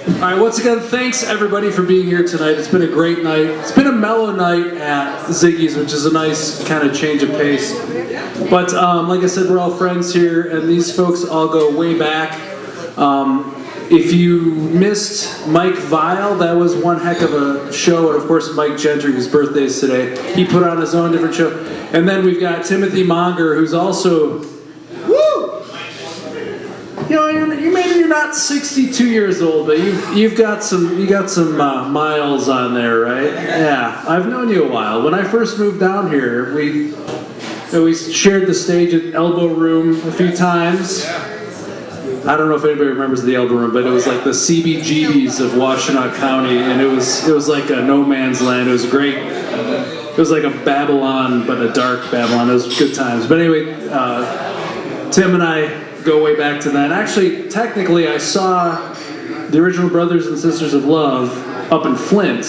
All right, once again, thanks everybody for being here tonight. It's been a great night. It's been a mellow night at Ziggy's, which is a nice kind of change of pace. But like I said, we're all friends here, and these folks all go way back. If you missed Mike Vial, that was one heck of a show, and of course Mike Gentry, whose birthday is today. He put on his own different show. And then we've got Timothy Monger, who's also, you know, maybe you're not 62 years old, but you got some miles on there, right? Yeah, I've known you a while. When I first moved down here, we shared the stage at Elbow Room a few times. I don't know if anybody remembers the Elbow Room, but it was like the CBGBs of Washtenaw County, and it was like a no man's land. It was great. It was like a Babylon, but a dark Babylon. It was good times. But anyway, Tim and I go way back to that. Actually, technically, I saw the original Brothers and Sisters of Love up in Flint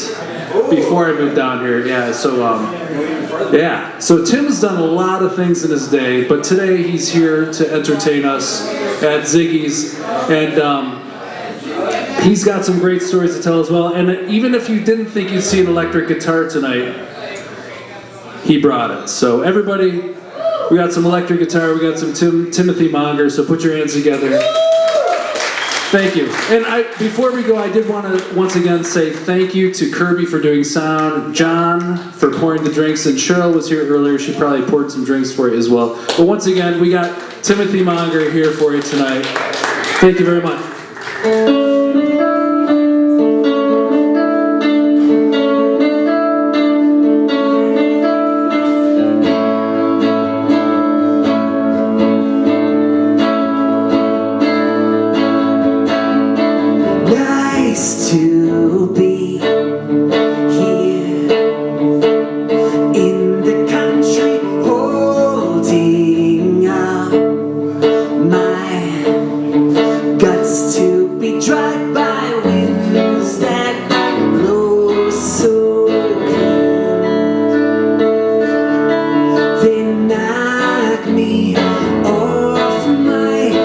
before I moved down here. Yeah, so Tim's done a lot of things in his day, but today he's here to entertain us at Ziggy's, and he's got some great stories to tell as well. And even if you didn't think you'd see an electric guitar tonight, he brought it. So everybody, we got some electric guitar, we got some Timothy Monger, so put your hands together. Thank you. And before we go, I did want to once again say thank you to Kirby for doing sound, John for pouring the drinks, and Cheryl was here earlier. She probably poured some drinks for you as well. But once again, we got Timothy Monger here for you tonight. Thank you very much. To be here in the country, holding up my guts to be dried by winds that blow so cold. They knock me off my feet.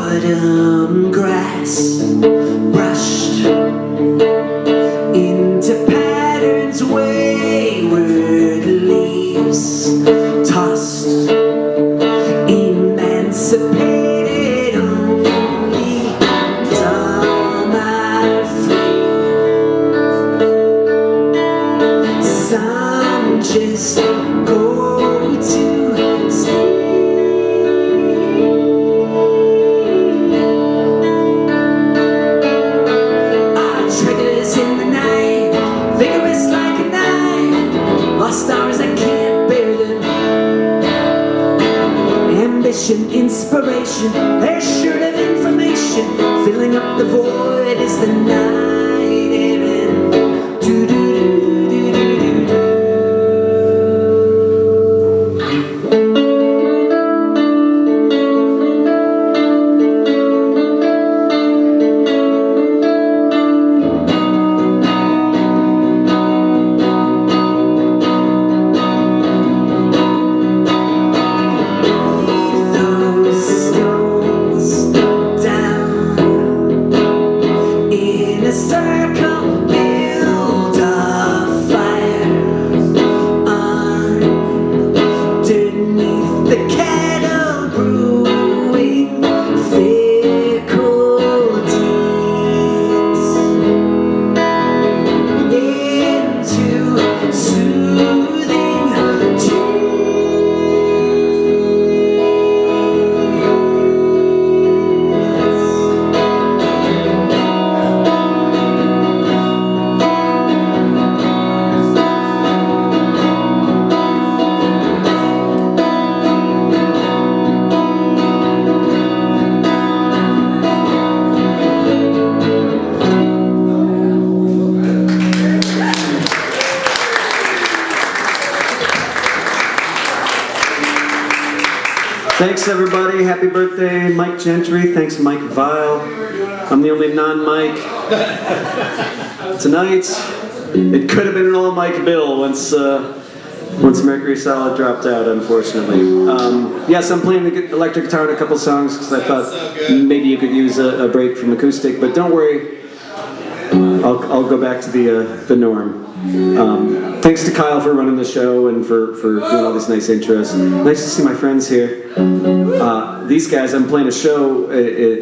Autumn grass brushed into patterns, wayward leaves tossed, emancipated, only some are free. Some just go to sleep. Stars, I can't bear them. Ambition, inspiration, they're sure of information. Filling up the void is the night even. Do-do-do-do-do-do-do. Those stones down Thanks everybody. Happy birthday, Mike Gentry. Thanks, Mike Vial. I'm the only non-Mike tonight. It could have been an all-Mike bill once Mercury Salad dropped out, unfortunately. Yes, I'm playing the electric guitar in a couple songs because I thought maybe you could use a break from acoustic, but don't worry, I'll go back to the norm. Thanks to Kyle for running the show and for doing all these nice intros. Nice to see my friends here. These guys, I'm playing a show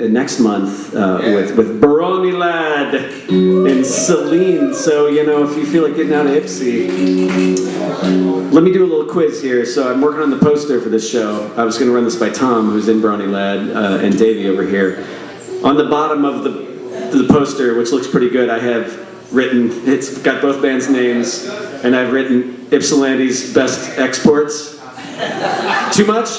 next month with Baroni Lad in Celine. So, you know, if you feel like getting out of Ypsi, let me do a little quiz here. So I'm working on the poster for this show. I was going to run this by Tom, who's in Baroni Lad, and Davey over here. On the bottom of the poster, which looks pretty good, I have written, it's got both bands' names, and I've written Ypsilanti's best exports. Too much?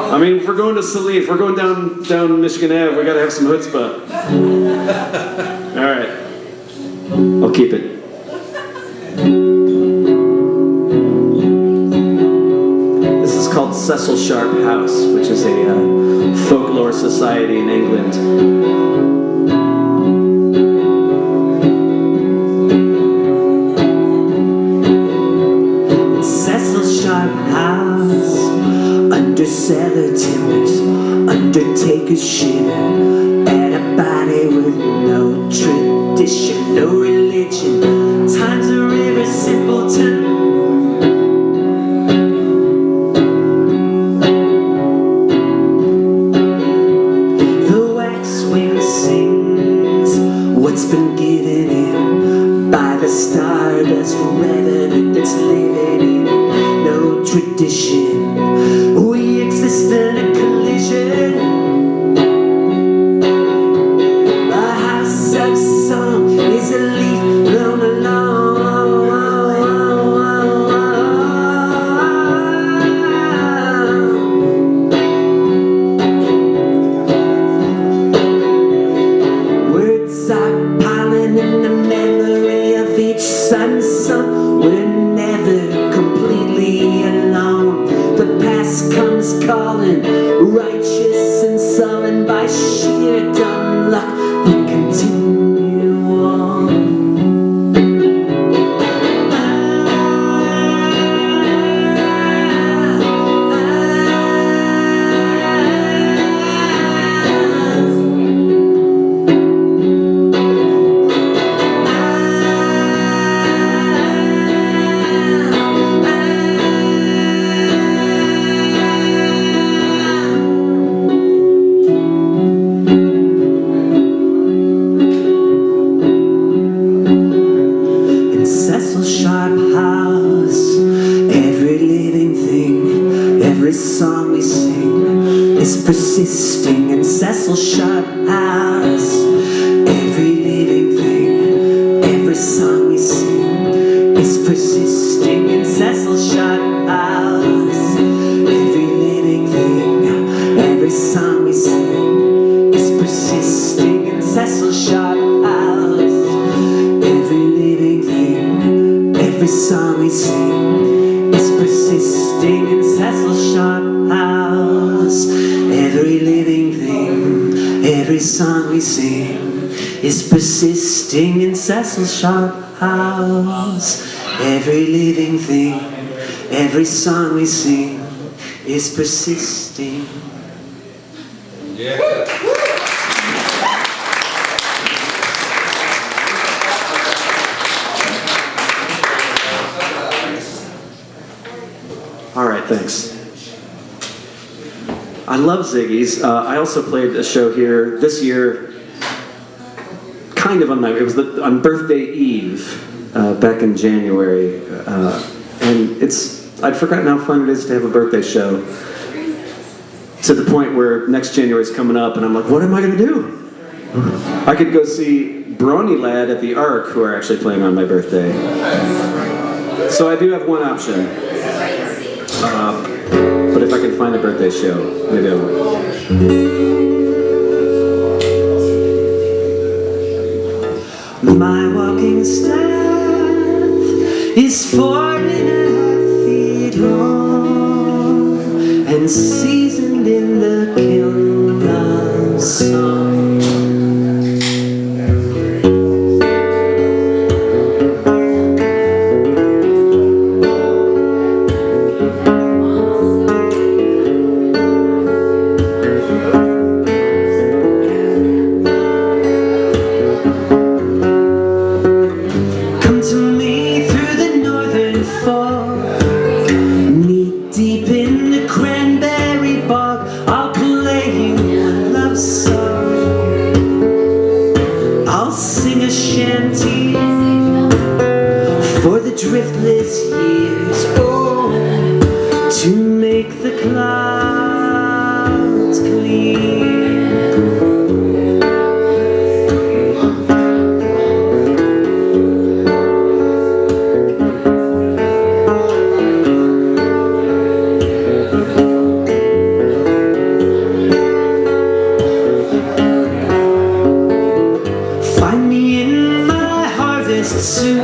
I mean, if we're going to Celine, if we're going down Michigan Ave, we gotta have some chutzpah. All right, I'll keep it. This is called Cecil Sharp House, which is a folklore society in England. Cellar timbers, undertakers shiver at a body with no tradition, no religion. Time's a river, simpleton. The waxwing sings what's been given him by the stardust revenant that's living in no tradition. In a collision, a house of song is a leaf blown along. Words are pollen in the memory of each sun's song. We're never completely alone. The past comes calling, righteous and sullen by sheer dumb luck. We continue on. Persisting in Cecil Sharp House. Every living thing, every song we sing is persisting in Cecil Sharp House. Every living thing, every song we sing is persisting in Cecil Sharp House. Every living thing, every song we sing is persisting in Cecil Sharp House. Every living thing, every song we sing is persisting in Cecil Sharp House. Every living thing, every song we sing is persisting. Yeah. All right, thanks. I love Ziggy's. I also played a show here this year, kind of on on birthday eve, back in January, and I'd forgotten how fun it is to have a birthday show. To the point where next January is coming up, and I'm like, what am I going to do? I could go see Baroni Lad at the Ark, who are actually playing on my birthday. So I do have one option. But if I can find a birthday show, maybe I will. My walking staff is 4.5 feet long. been seasoned in the kiln of song. Come to me through the northern fog, knee deep in the cranberry bog. I'll play you a love song. I'll sing a shanty for the driftless years, oh, to make the clouds clear. Find me in my harvest suit,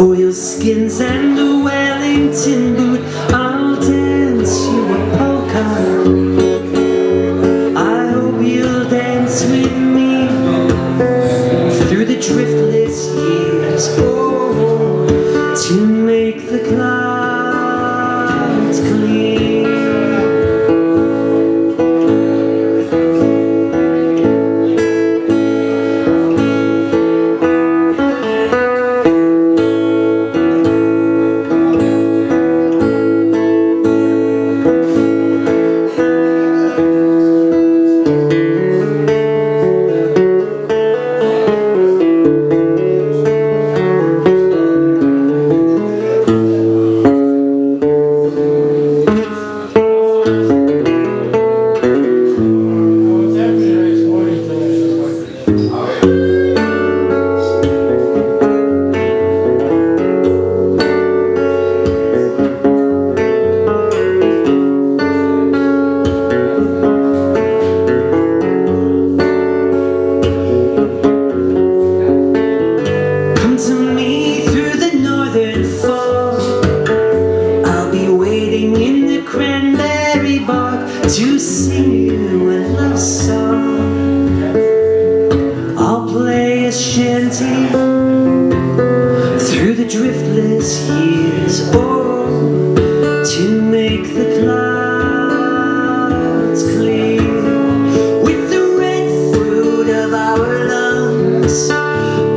oilskins and a Wellington boot. I'll dance you a polka. I hope you'll dance with me through the driftless years, oh, to make the clouds clear. Come to me through the northern fog. I'll be waiting in the cranberry bog to sing you a love song. I'll play a shanty through the driftless years, oh, to make the clouds clear. With the red fruit of our lungs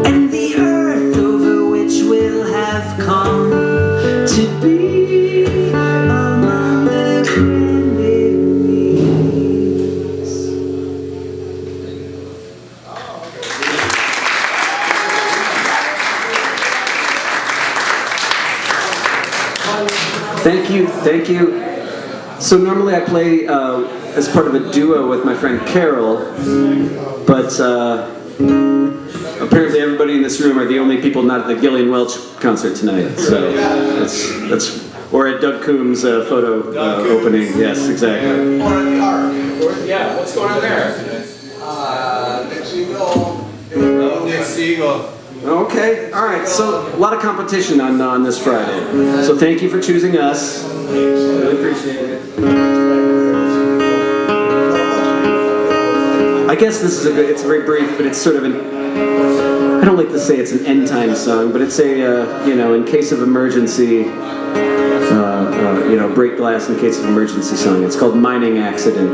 and the earth over which we'll have come to be among the cranberries. Thank you, thank you. So normally I play as part of a duo with my friend Carol, but apparently everybody in this room are the only people not at the Gillian Welch concert tonight. So that's or at Doug Coombs' photo opening. Yes, exactly. Or at the Ark. Yeah, what's going on there? Nick Siegel. Nick Siegel. Okay, all right. So a lot of competition on this Friday. So thank you for choosing us. Really appreciate it. I guess this is it's very brief, but it's sort of an, I don't like to say it's an end time song, but it's a, in case of emergency, break glass in case of emergency song. It's called Mining Accident.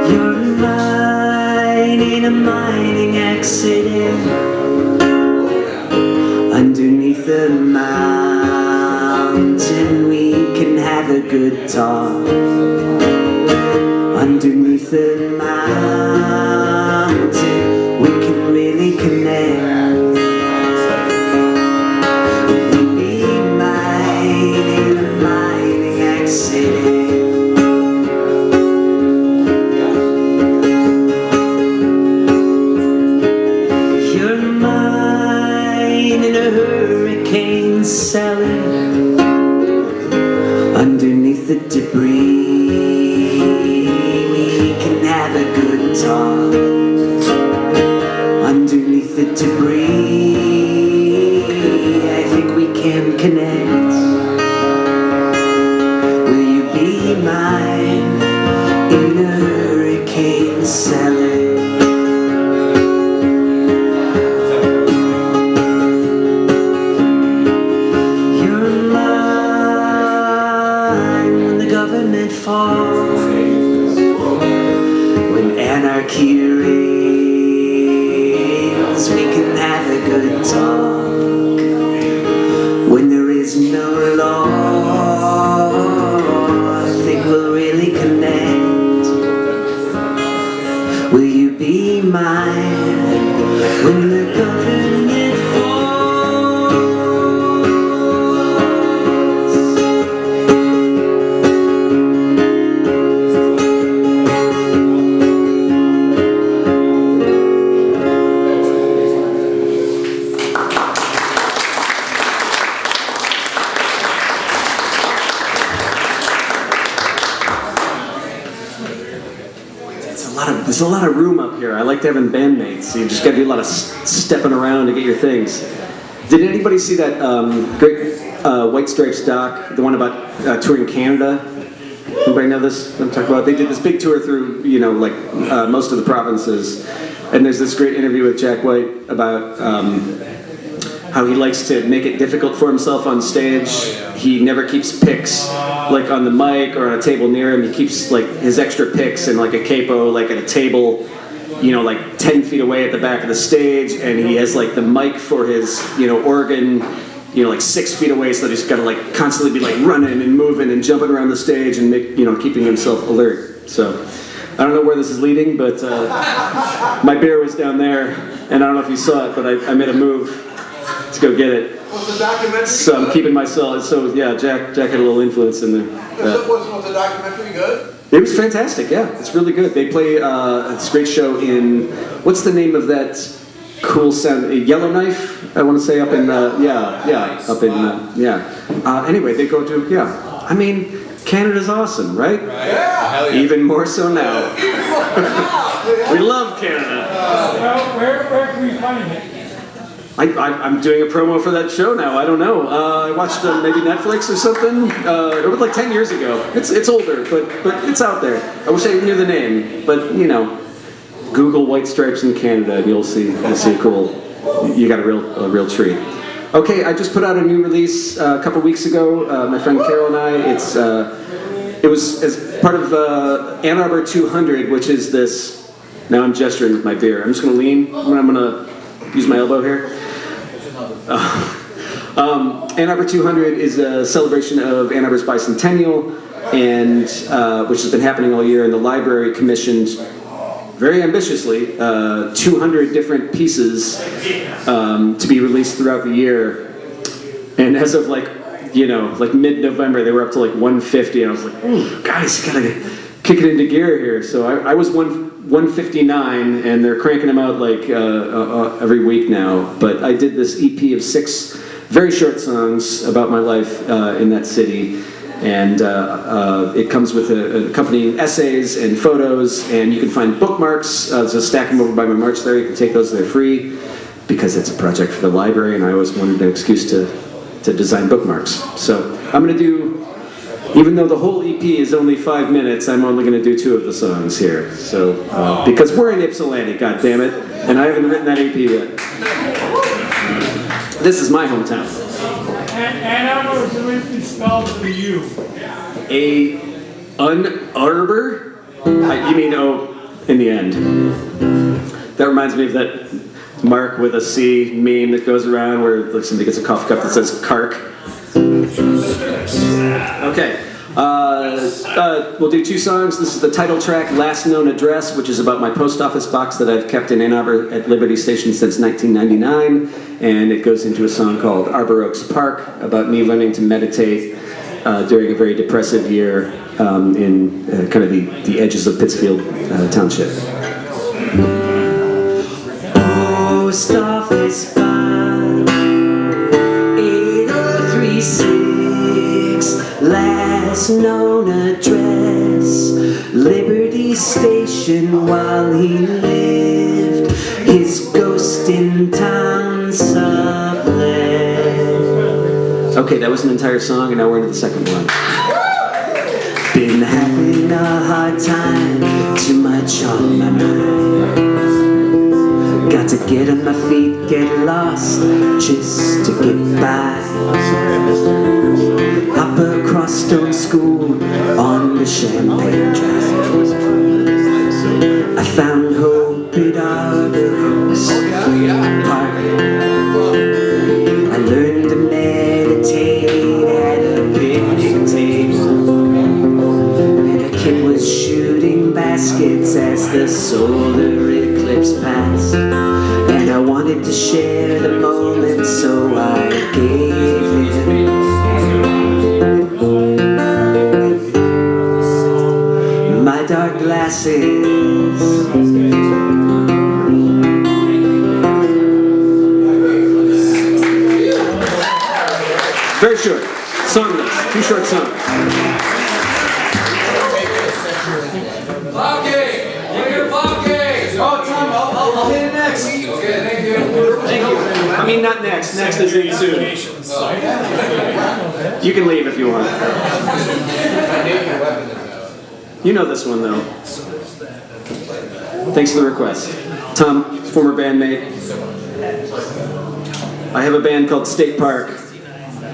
You're mine in a mining accident underneath the mountain. We can have a good talk underneath the mountain. We can really connect. We'll be mine in a mining accident. You're mine in a hurricane cellar underneath the debris. We can have a good talk underneath the debris. I think we can connect. be mine in a hurricane salad. You're mine when the government falls, when anarchy reigns, we can have a good talk. When there is no law, I think we'll really connect. Will you be mine when the government falls? There's a lot of room up here. I like having bandmates. You just got to do a lot of stepping around to get your things. Did anybody see that great White Stripes doc, the one about touring Canada? Anybody know this? I'm talking about. They did this big tour through, like most of the provinces, and there's this great interview with Jack White about how he likes to make it difficult for himself on stage. He never keeps picks like on the mic or on a table near him. He keeps like his extra picks in like a capo, like at a table, like 10 feet away at the back of the stage, and he has like the mic for his, organ, like 6 feet away, so that he's got to like constantly be like running and moving and jumping around the stage and keeping himself alert. So I don't know where this is leading, but my beer was down there, and I don't know if you saw it, but I made a move to go get it. Was the documentary So I'm good? keeping myself. So yeah, Jack had a little influence in there. Was the documentary good? It was fantastic. Yeah, it's really good. They play this great show in what's the name of that cool sound? Yellowknife, I want to say up in anyway, they go to I mean, Canada's awesome, right? Yeah. Even more so now. We love Canada. Where can we find it? I'm doing a promo for that show now. I don't know. I watched maybe Netflix or something. It was like 10 years ago. It's older, but it's out there. I wish I knew the name, but Google White Stripes in Canada, and you'll see cool. You got a real treat. Okay, I just put out a new release a couple weeks ago. My friend Carol and I. It was as part of Ann Arbor 200, which is this. Now I'm gesturing with my beer. I'm just gonna lean. I'm gonna use my elbow here. Ann Arbor 200 is a celebration of Ann Arbor's bicentennial, and which has been happening all year. And the library commissioned, very ambitiously, 200 different pieces to be released throughout the year. And as of like mid-November, they were up to like 150, and I was like, "Ooh, guys, you gotta kick it into gear here." So I was 159, and they're cranking them out like every week now. But I did this EP of 6 very short songs about my life in that city, and it comes with accompanying essays and photos, and you can find bookmarks. So stack them over by my March there. You can take those; they're free because it's a project for the library, and I always wanted an excuse to design bookmarks. So I'm going to do. Even though the whole EP is only 5 minutes, I'm only going to do 2 of the songs here. So, because we're in Ypsilanti, goddammit, and I haven't written that EP yet. This is my hometown. Ann Arbor is originally spelled with a U. Arbor? You mean in the end. That reminds me of that Mark with a C meme that goes around where like somebody gets a coffee cup that says Kark. Okay, we'll do 2 songs. This is the title track, Last Known Address, which is about my post office box that I've kept in Ann Arbor at Liberty Station since 1999, and it goes into a song called Arbor Oaks Park, about me learning to meditate during a very depressive year in kind of the edges of Pittsfield Township. Post office box 8036, last known address, Liberty Station. While he lived, his ghost in town sublet. Okay, that was an entire song, and now we're into the second one. Been having a hard time, too much on my mind. Got to get on my feet, get lost, just to get by. Hop across Stone School on the Champagne Drive. I found hope at Arbor's Park. I learned to meditate at a picnic table. And a kid was shooting baskets as the solar eclipse passed. And I wanted to share the moment, so I gave him my dark glasses. Very short. Songless. Two short songs. Oh, Tom, I'll hit it next. Okay, thank you. Thank you. I mean, not next. Next is in soon. You can leave if you want. You know this one, though. Thanks for the request. Tom, former bandmate. I have a band called State Park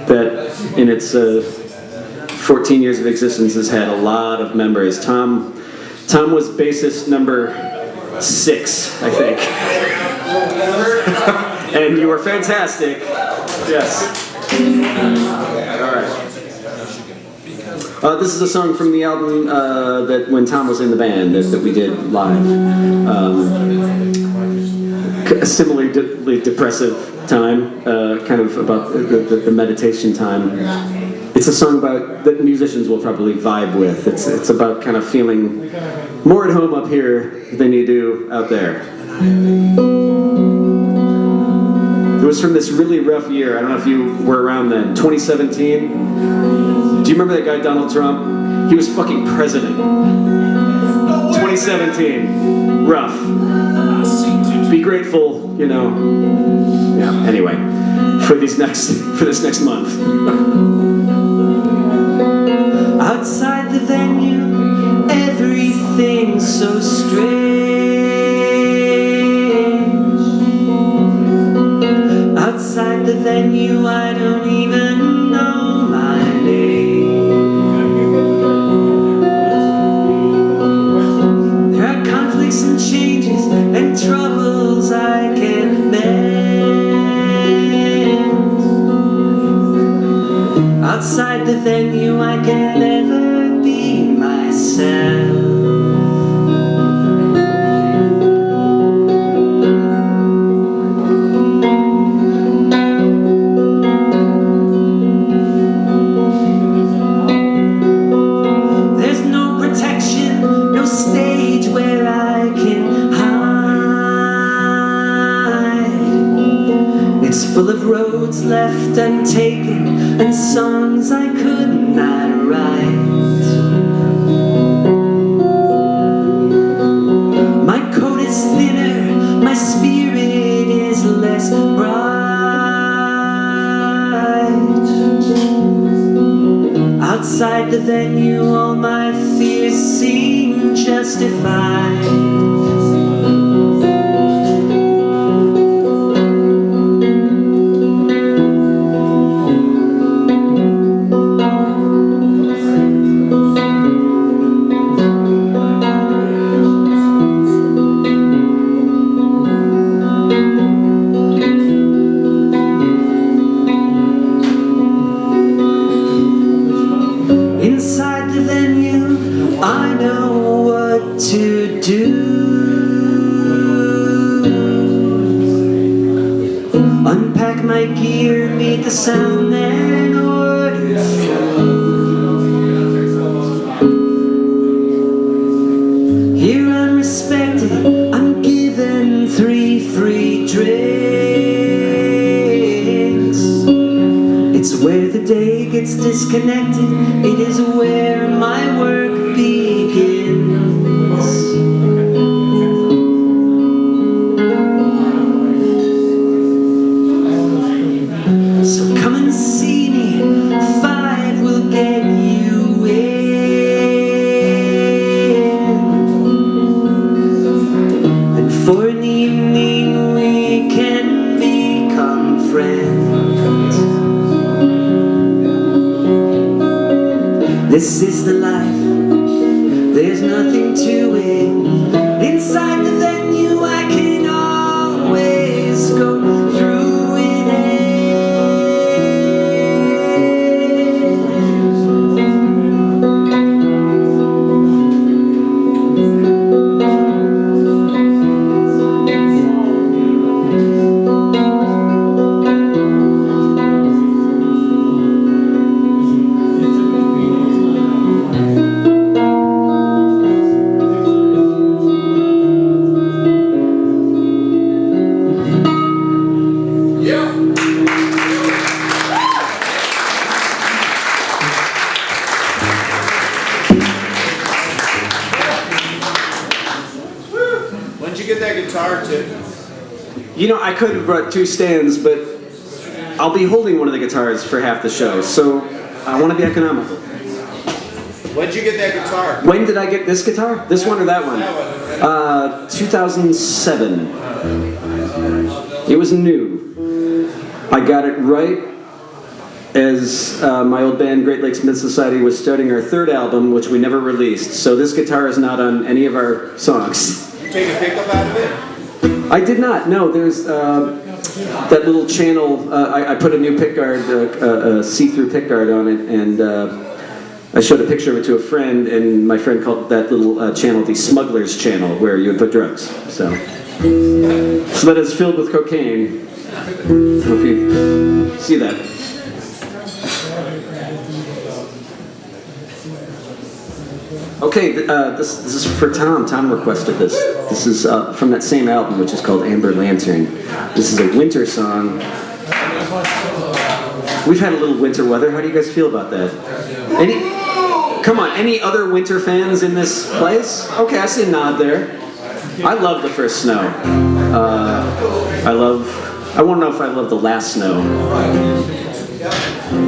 that, in its 14 years of existence, has had a lot of members. Tom was bassist number 6, I think. And you were fantastic. Yes. All right. This is a song from the album that when Tom was in the band that we did live. A similarly depressive time, kind of about the meditation time. It's a song about that musicians will probably vibe with. It's about kind of feeling more at home up here than you do out there. It was from this really rough year. I don't know if you were around then. 2017. Do you remember that guy Donald Trump? He was fucking president. 2017. Rough. Be grateful, you know. Yeah. Anyway, for this next month. Outside the venue, everything's so strange. Outside the venue, I don't even know my name. There are conflicts and changes and troubles I can't mend. Outside the venue, I can never be myself. There's no protection, no stage where I can hide. It's full of roads left untaken and songs I could not write. My coat is thinner, my spirit is less bright. Outside the venue, all my fears seem justified. Inside the venue, I know what to do. Unpack my gear, meet the sound, and order food. Here I'm respected, I'm given 3 free drinks. It's where the day gets disconnected, it is where my work begins. So come and see me, 5 will get you in. This is the life, there's nothing to it. Inside the venue I can always go through it. When'd you get that guitar, Tip? You know, I could have brought two stands, but I'll be holding one of the guitars for half the show, so I want to be economical. When'd you get that guitar? When did I get this guitar? This one or that one? 2007. It was new. I got it right as my old band, Great Lakes Myth Society, was starting our third album, which we never released. So this guitar is not on any of our songs. You take a pickup out of it? I did not. No, there's that little channel. I put a new pickguard, a see-through pickguard on it, and I showed a picture of it to a friend, and my friend called that little channel the Smuggler's Channel, where you would put drugs. So that is filled with cocaine. I don't know if you see that. Okay, this is for Tom. Tom requested this. This is from that same album, which is called Amber Lantern. This is a winter song. We've had a little winter weather. How do you guys feel about that? Come on, any other winter fans in this place? Okay, I see a nod there. I love the first snow. I want to know if I love the last snow.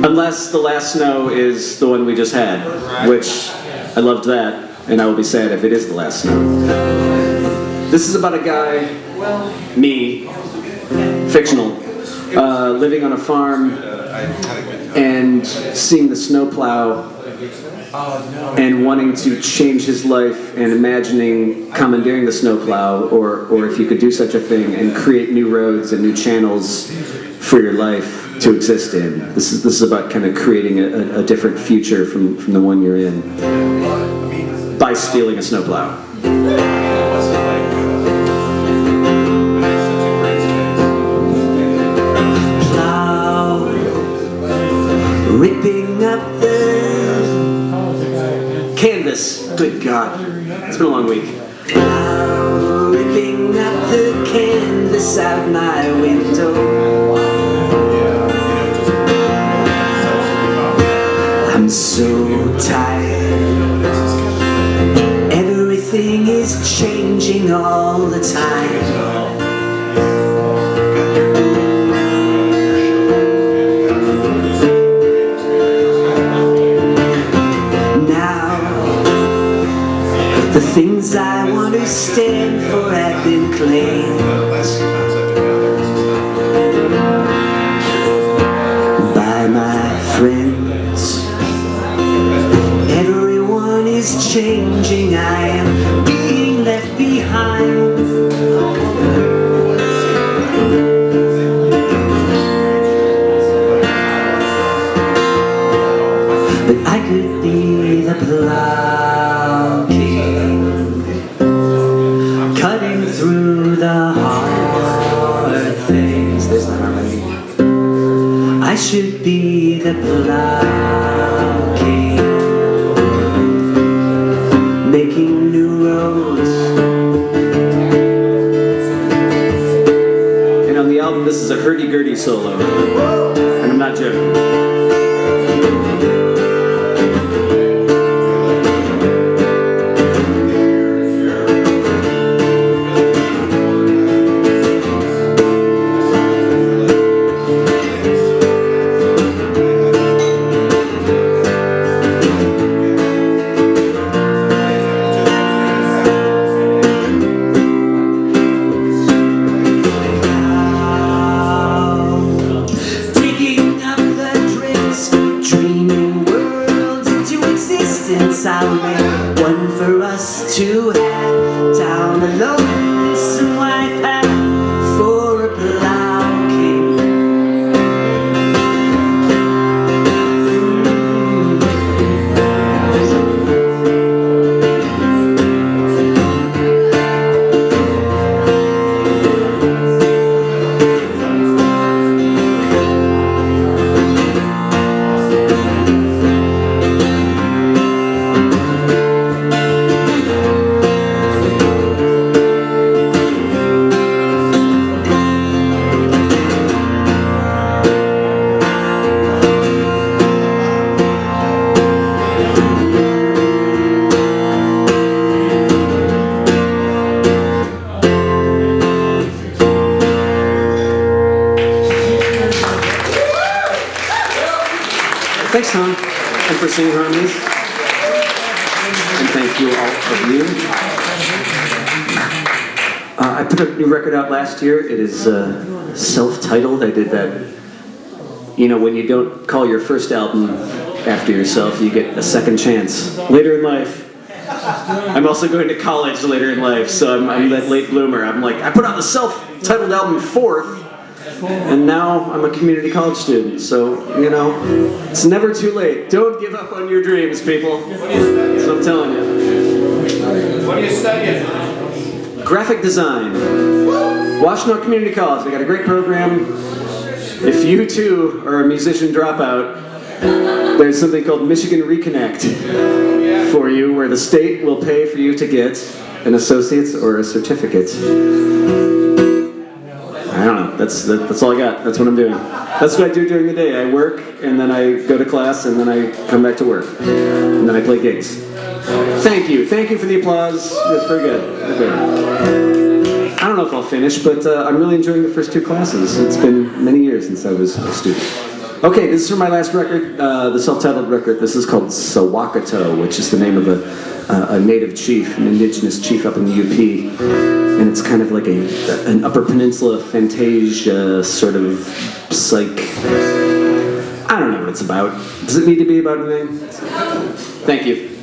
Unless the last snow is the one we just had, which I loved that, and I will be sad if it is the last snow. This is about a guy, me, fictional, living on a farm and seeing the snowplow and wanting to change his life and imagining commandeering the snowplow, or if you could do such a thing and create new roads and new channels for your life to exist in. This is about kind of creating a different future from the one you're in by stealing a snowplow. Plow, ripping up the Canvas. Good God. It's been a long week. plow, ripping up the canvas out my window. I'm so tired. Everything is changing all the time. Now, the things I want to stand for have been claimed by my friends. Everyone is changing, I am being left behind. But I could be the plow king, cutting through the hard things. There's the harmony. I should be the plow king, making new roads. And on the album, this is a hurdy-gurdy solo. And I'm not joking. I'll make one for us to have down the lonesome white path for a plow king. Thanks, Tom, and for singing harmonies. And thank you, all of you. I put a new record out last year. It is self-titled. I did that. You know, when you don't call your first album after yourself, you get a second chance later in life. I'm also going to college later in life, so I'm that late bloomer. I'm like, I put out the self-titled album fourth, and now I'm a community college student. So, you know, it's never too late. Don't give up on your dreams, people. That's what I'm telling you. What are you studying? Graphic design. Washtenaw Community College. They got a great program. If you too are a musician dropout, there's something called Michigan Reconnect for you, where the state will pay for you to get an associate's or a certificate. I don't know. That's all I got. That's what I'm doing. That's what I do during the day. I work, and then I go to class, and then I come back to work. And then I play gigs. Thank you. Thank you for the applause. That's very good. Very good. I don't know if I'll finish, but I'm really enjoying the first two classes. It's been many years since I was a student. Okay, this is from my last record, the self-titled record. This is called Sawakato, which is the name of a native chief, an indigenous chief up in the UP. And it's kind of like an Upper Peninsula fantasia sort of psych. I don't know what it's about. Does it need to be about anything? Thank you.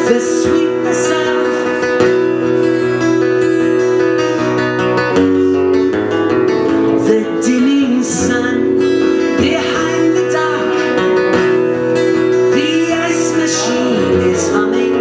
The sweetness of the dimming sun behind the dark, the ice machine is humming.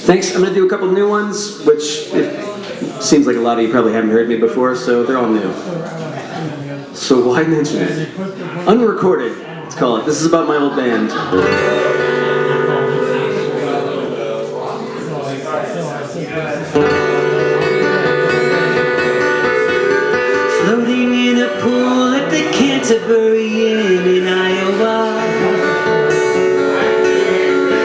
Thanks. I'm going to do a couple new ones, which it seems like a lot of you probably haven't heard me before, so they're all new. So why mention it? Unrecorded, let's call it. This is about my old band. Floating in a pool at the Canterbury Inn in Iowa.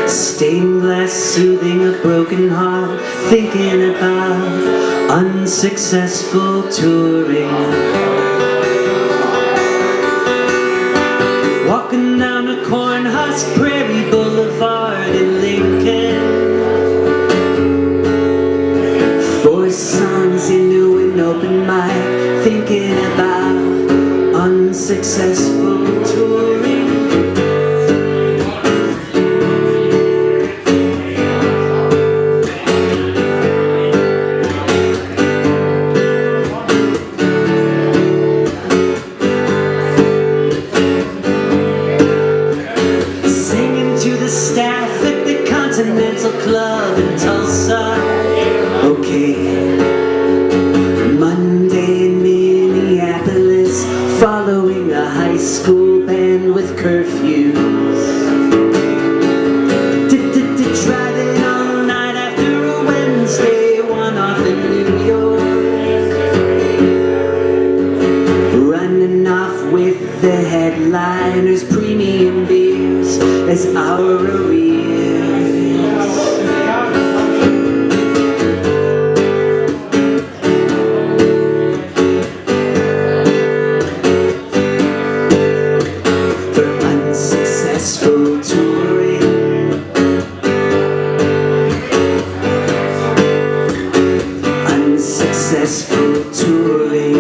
Stained glass soothing a broken heart, thinking about unsuccessful touring. Walking down a cornhusk Prairie Boulevard in Lincoln. 4 songs into an open mic, thinking about unsuccessful touring. Singing to the staff at the Continental Club in Tulsa. Okay. Monday in Minneapolis, following a high school band with curfews. Driving all night after a Wednesday, one off in New York. Running off with the headliners, premium beers as our arrears. Unsuccessful touring. Unsuccessful touring.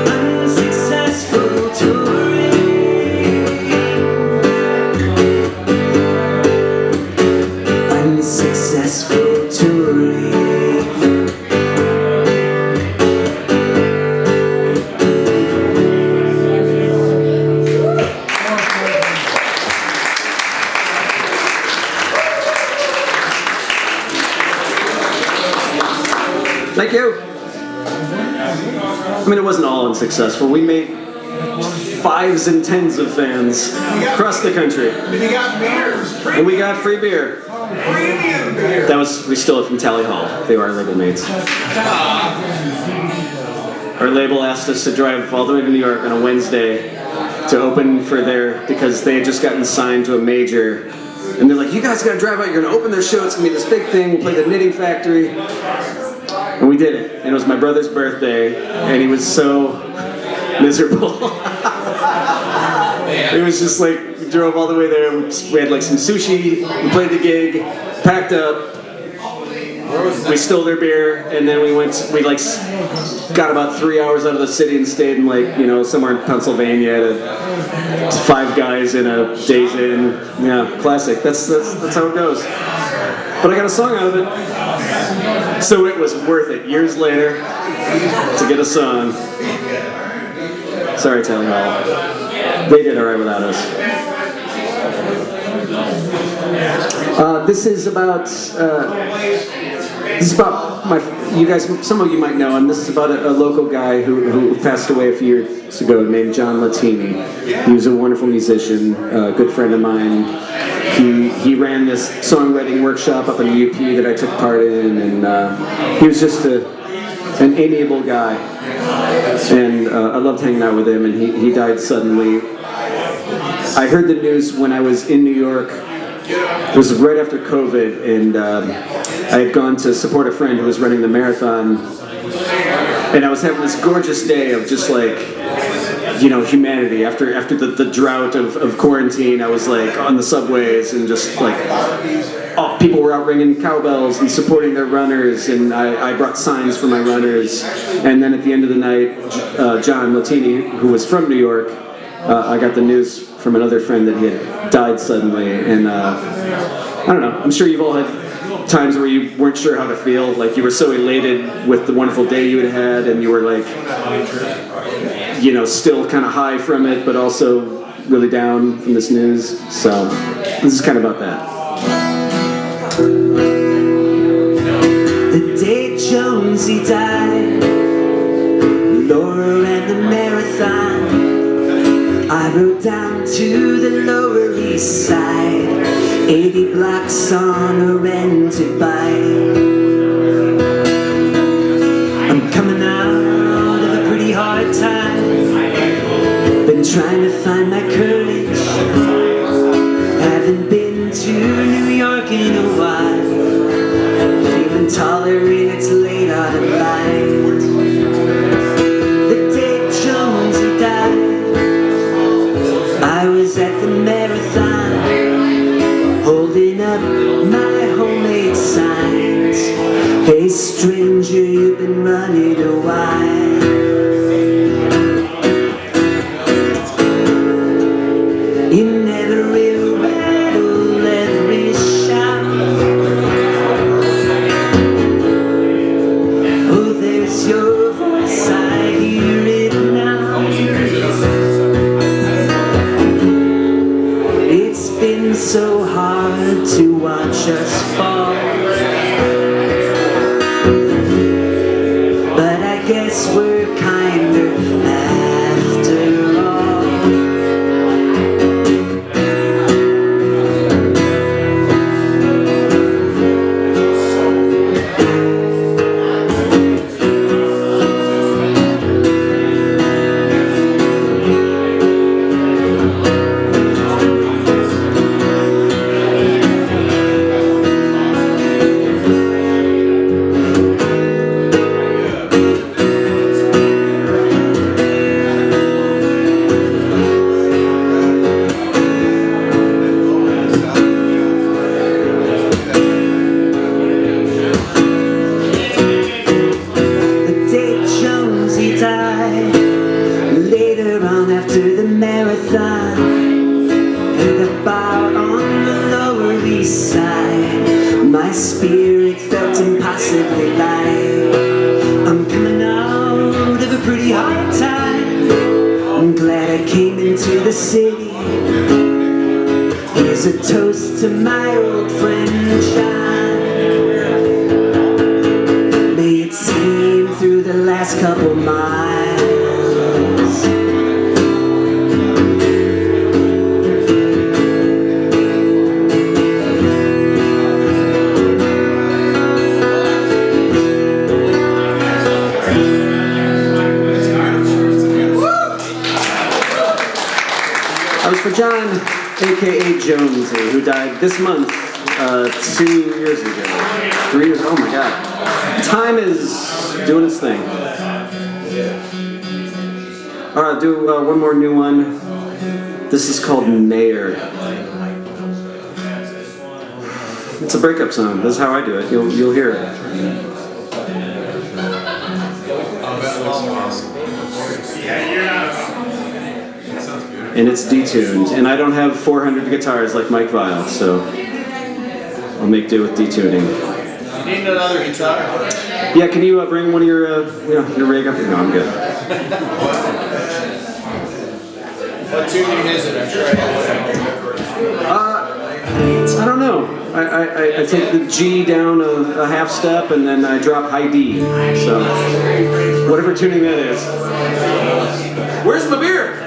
Unsuccessful touring. Unsuccessful touring. Thank you. I mean, it wasn't all unsuccessful. We made 5s and 10s of fans across the country. And you got beers. And we got free beer. Premium beer. That was, we stole it from Tally Hall. They were our label mates. Our label asked us to drive all the way to New York on a Wednesday to open for their, because they had just gotten signed to a major. And they're like, you guys gotta drive out, you're gonna open their show, it's gonna be this big thing, we'll play the Knitting Factory. And we did it. And it was my brother's birthday, and he was so miserable. It was just like, we drove all the way there, we had like some sushi, we played the gig, packed up, we stole their beer, and then we got about 3 hours out of the city and stayed in like, you know, somewhere in Pennsylvania at 5 Guys in a Days Inn. Yeah, classic. That's how it goes. But I got a song out of it. So it was worth it years later to get a song. Sorry, Tally Hall. They did alright without us. This is about you guys. Some of you might know him. This is about a local guy who passed away a few years ago, named John Latini. He was a wonderful musician, a good friend of mine. He ran this songwriting workshop up in the UP that I took part in, and he was just an amiable guy. And I loved hanging out with him, and he died suddenly. I heard the news when I was in New York. It was right after COVID, and I had gone to support a friend who was running the marathon, and I was having this gorgeous day of just like, you know, humanity. After the drought of quarantine, I was like on the subways and just like, oh, people were out ringing cowbells and supporting their runners, and I brought signs for my runners. And then at the end of the night, John Latini, who was from New York, I got the news from another friend that he had died suddenly, and I don't know, I'm sure you've all had times where you weren't sure how to feel, like you were so elated with the wonderful day you had had, and you were like, you know, still kind of high from it, but also really down from this news. So this is kind of about that. The day Jonesy died, Laura ran the marathon. I rode down to the Lower East Side, 80 blocks on a rented bike. I'm coming out of a pretty hard time, been trying to find my courage. Haven't been to New York in a while, feeling taller in its late autumn light. The day Jonesy died, I was at the marathon, holding up my homemade signs. Hey stranger, you've been running a while. In every rattle, every shout, oh there's your voice, I hear it now. It's been so hard to watch us fall, but I guess we're kinder after all. Later on after the marathon, at a bar on the Lower East Side, my spirit felt impossibly light. I'm coming out of a pretty hard time, I'm glad I came into the city. Here's a toast to my old friend John. May it seem through the last couple miles. That was for John, aka Jonesy, who died this month, 2 years ago. 3 years, oh my god. Time is doing its thing. Alright, I'll do one more new one. This is called Mayor. It's a breakup song. This is how I do it. You'll hear it. And it's detuned. And I don't have 400 guitars like Mike Vial, so I'll make do with detuning. You need another guitar? Yeah, can you bring one of your rig up? No, I'm good. What tuning is it? I'm sure I don't know. I take the G down a half step and then I drop high D. So, whatever tuning that is. Where's my beer?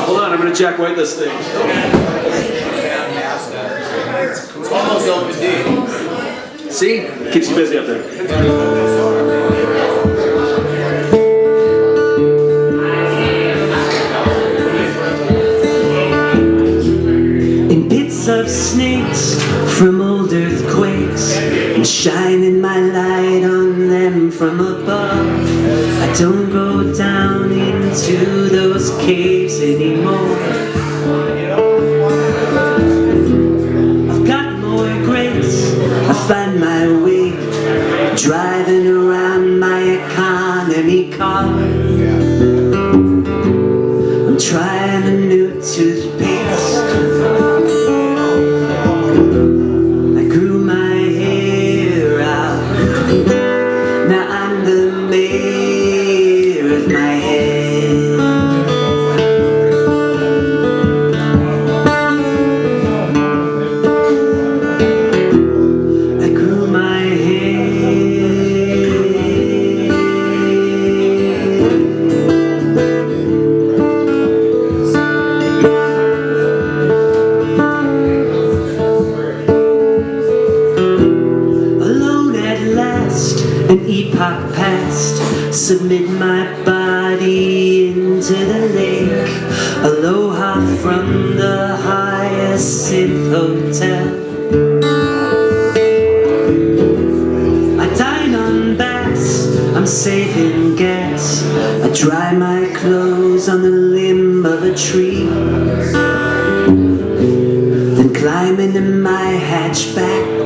Hold on, I'm gonna Jack White this thing. It's almost open D. See? Keeps you busy up there. In bits of snakes from old earthquakes, and shining my light on them from above. I don't go down into those caves anymore. I've got more grace, I find my way, driving around my economy car. I'm trying a new toothpaste. I grew my hair out. Now I'm the mayor of my head. An epoch past, submit my body into the lake. Aloha from the Hyacinth Hotel. I dine on bass, I'm saving gas. I dry my clothes on the limb of a tree, then climb into my hatchback.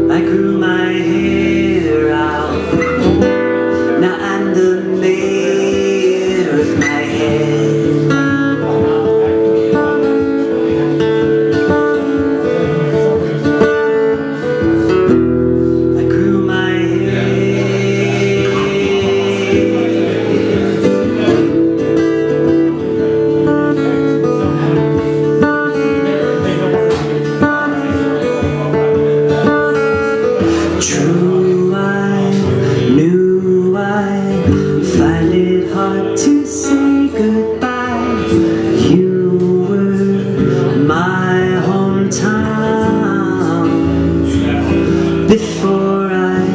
I grew my hair out, now I'm the mayor of my head. I grew my hair. True, I knew I'd find it hard to say goodbye. You were my hometown before I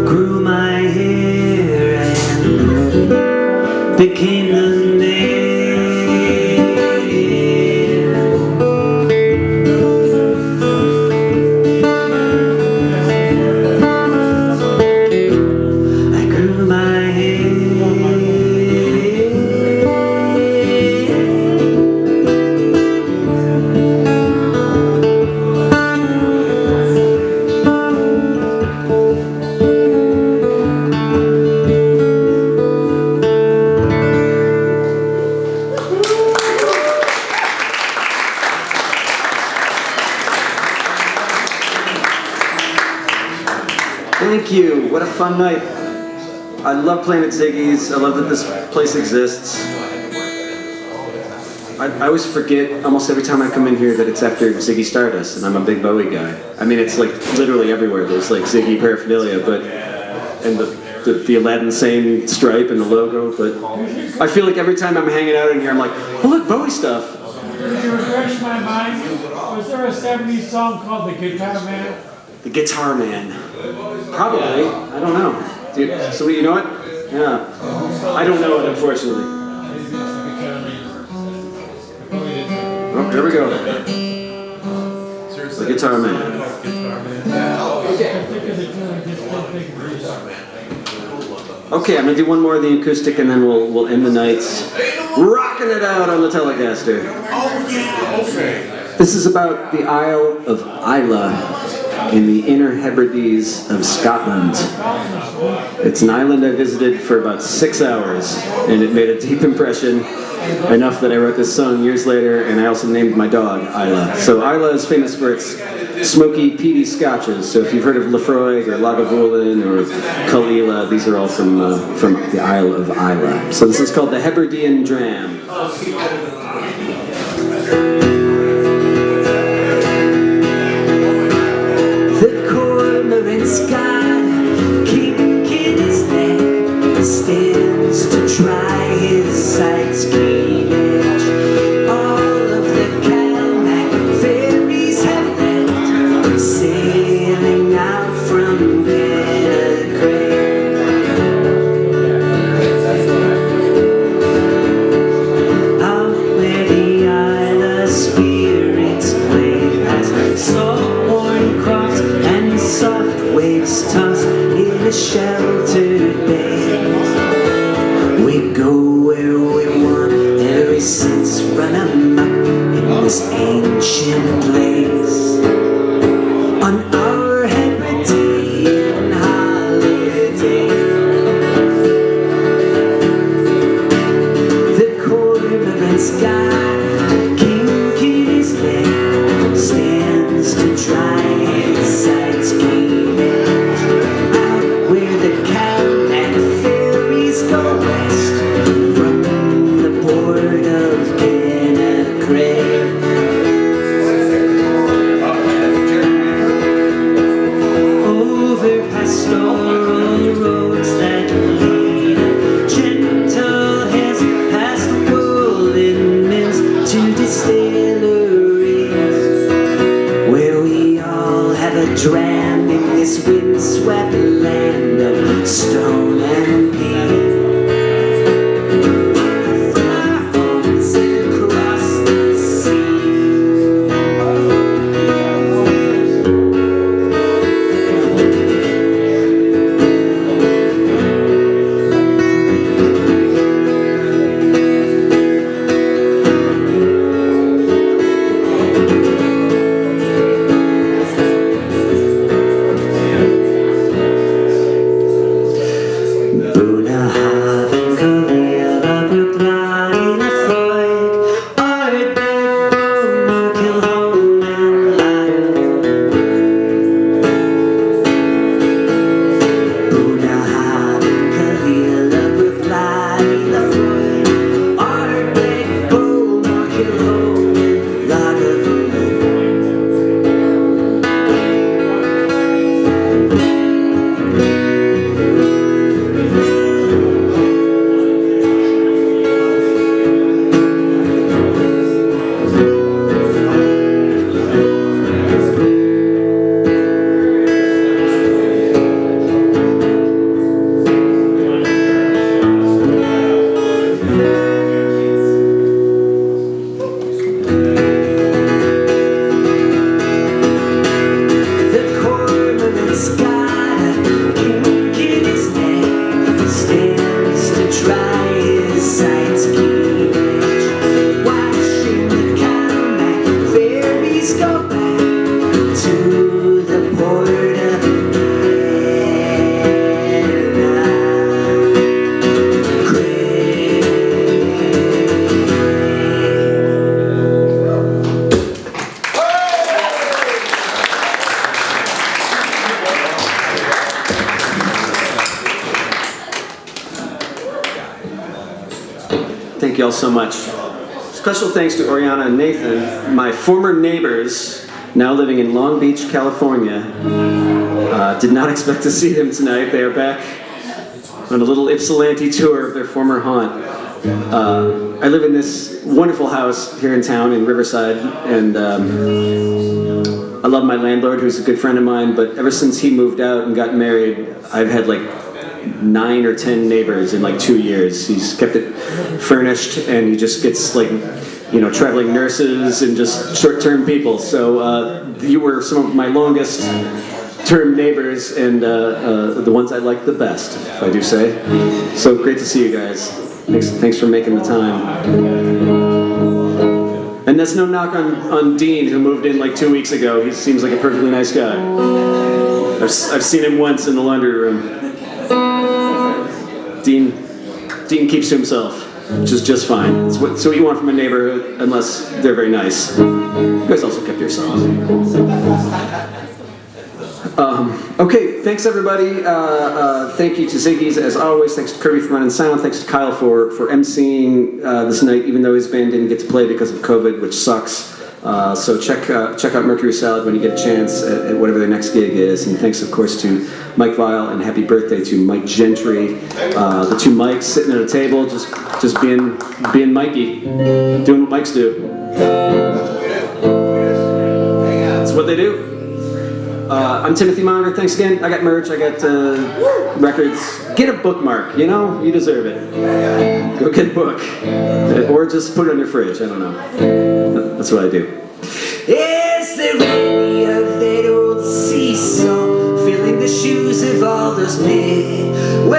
grew my hair and became the mayor. I grew my hair. Thank you. What a fun night. I love playing at Ziggy's. I love that this place exists. I always forget almost every time I come in here that it's after Ziggy Stardust, and I'm a big Bowie guy. I mean, it's like literally everywhere. There's like Ziggy paraphernalia, and the Aladdin Sane stripe and the logo. But I feel like every time I'm hanging out in here, I'm like, oh look, Bowie stuff. To refresh my mind, was there a 70s song called The Guitar Man? The Guitar Man. Probably. I don't know. Dude, so you know it? Yeah. I don't know it, unfortunately. Oh, here we go. The Guitar Man. Okay, I'm gonna do one more of the acoustic and then we'll end the night rocking it out on the Telecaster. This is about the Isle of Islay in the Inner Hebrides of Scotland. It's an island I visited for about 6 hours, and it made a deep impression, enough that I wrote this song years later, and I also named my dog Isla. So Isla is famous for its smoky, peaty scotches. So if you've heard of Lafroig or Lagavulin or Kalila, these are all from the Isle of Islay. So this is called the Hebridean Dram. God, kink in his neck, stands to try his sights keen edge. All of the Calmac ferries have left, sailing out from Penacreg. Out where the Isla spirits play past salt-worn crofts and soft waves tossed in a sheltered bay. We go where we want, every sense run amok in this ancient place. On our Hebridean holiday, the cormorant's got kink in his neck, stands to try his sights keen edge. Out where the Calmac ferries go west from the port of Penacreg. drowned in this windswept land of stone and peat. From our homes across the sea. Thank you all so much. Special thanks to Oriana and Nathan, my former neighbors, now living in Long Beach, California. Did not expect to see them tonight. They are back on a little Ypsilanti tour of their former haunt. I live in this wonderful house here in town in Riverside, and I love my landlord, who's a good friend of mine, but ever since he moved out and got married, I've had like 9 or 10 neighbors in like 2 years. He's kept it furnished, and he just gets like, you know, traveling nurses and just short-term people. So you were some of my longest term neighbors, and the ones I like the best, if I do say. So great to see you guys. Thanks for making the time. And that's no knock on Dean, who moved in like 2 weeks ago. He seems like a perfectly nice guy. I've seen him once in the laundry room. Dean keeps to himself, which is just fine. It's what you want from a neighborhood, unless they're very nice. You guys also kept yourselves. Okay, thanks everybody. Thank you to Ziggy's as always. Thanks to Kirby for running sound. Thanks to Kyle for emceeing this night, even though his band didn't get to play because of COVID, which sucks. So check out Mercury Salad when you get a chance at whatever their next gig is. And thanks, of course, to Mike Vial, and happy birthday to Mike Gentry. The two Mikes sitting at a table, just being Mikey, doing what Mikes do. That's what they do. I'm Timothy Monger. Thanks again. I got merch. I got records. Get a bookmark. You know, you deserve it. Go get a book, or just put it on your fridge. I don't know. That's what I do. Is there any of that old seesaw filling the shoes of all those Midwest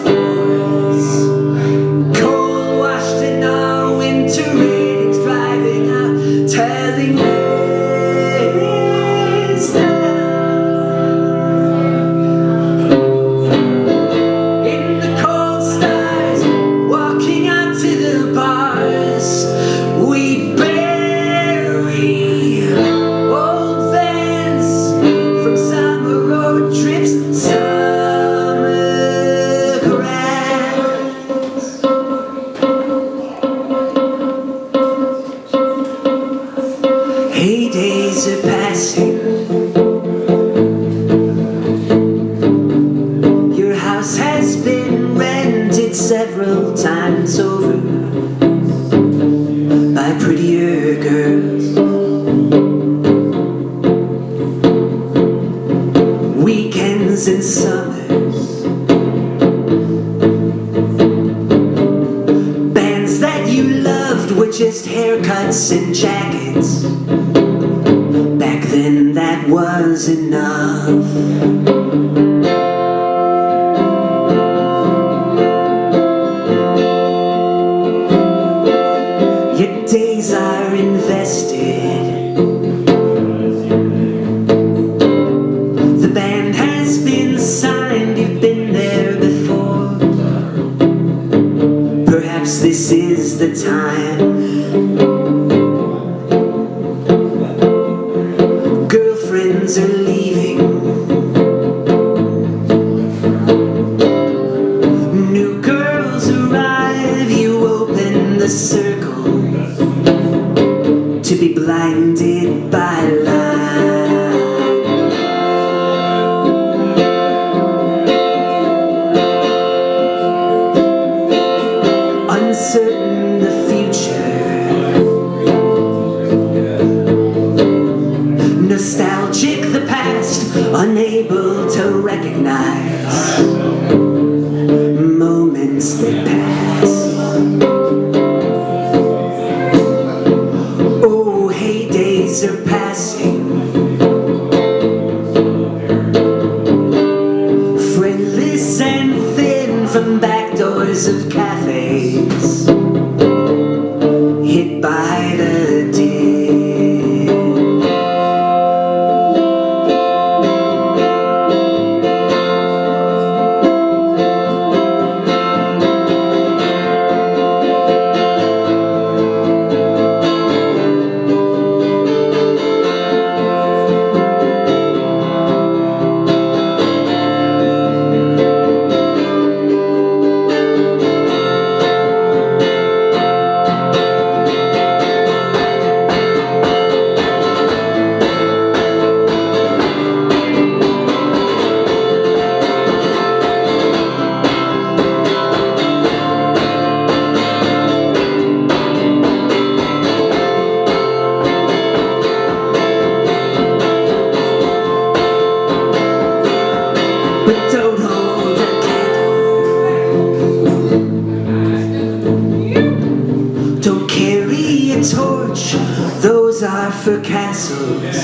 boys? Cold washed in our winter ratings, driving out, telling several times over by prettier girls. springs and summers. Bands that you loved were just haircuts and jackets. Back then that was enough. Your days are invested. The band has been signed, you've been there before. Perhaps this is the time. Girlfriends are leaving. New girls arrive, you open the circle to be blinded by light. Uncertain the future, nostalgic the past, unable to recognize moments that pass. Oh, heydays are passing. Friendless and thin from back doors of cafes, hit by the dead. But don't hold a candle. Don't carry a torch, those are for castles.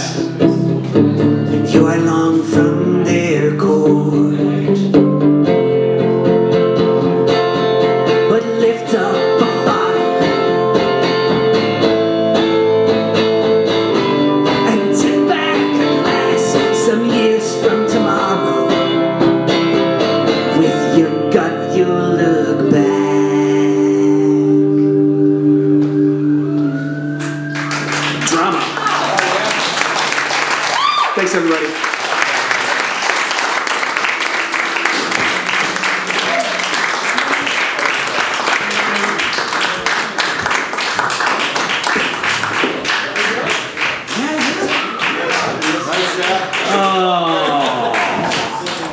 You are long from their court. But lift up a bottle and tip back a glass some years from tomorrow. With your gut, you'll look back. Drama. Thanks, everybody.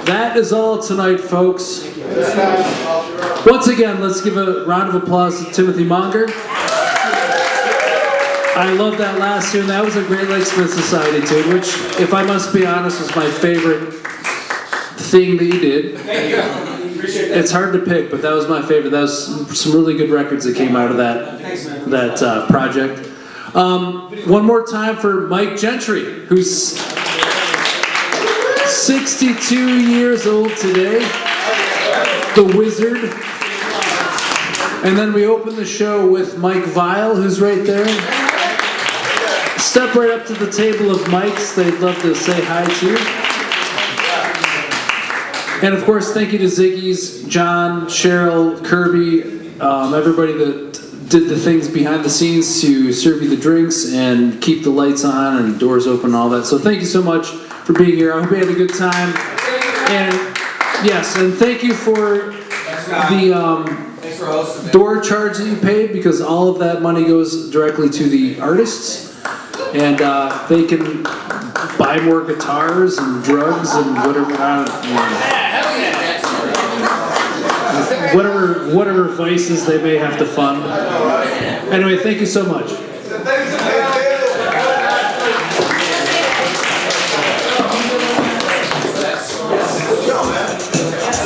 That is all tonight, folks. Once again, let's give a round of applause to Timothy Monger. I love that last tune. That was a Great Lakes Smith Society tune, which, if I must be honest, was my favorite thing that you did. Thank you. Appreciate that. It's hard to pick, but that was my favorite. That was some really good records that came out of that project. One more time for Mike Gentry, who's 62 years old today. The Wizard. And then we open the show with Mike Vial, who's right there. Step right up to the table of mics. They'd love to say hi to you. And of course, thank you to Ziggy's, John, Cheryl, Kirby, everybody that did the things behind the scenes to serve you the drinks and keep the lights on and doors open and all that. So thank you so much for being here. I hope you had a good time. And yes, and thank you for the Thanks for hosting. door charge that you paid, because all of that money goes directly to the artists. And they can buy more guitars and drugs and whatever, whatever vices they may have to fund. Anyway, thank you so much.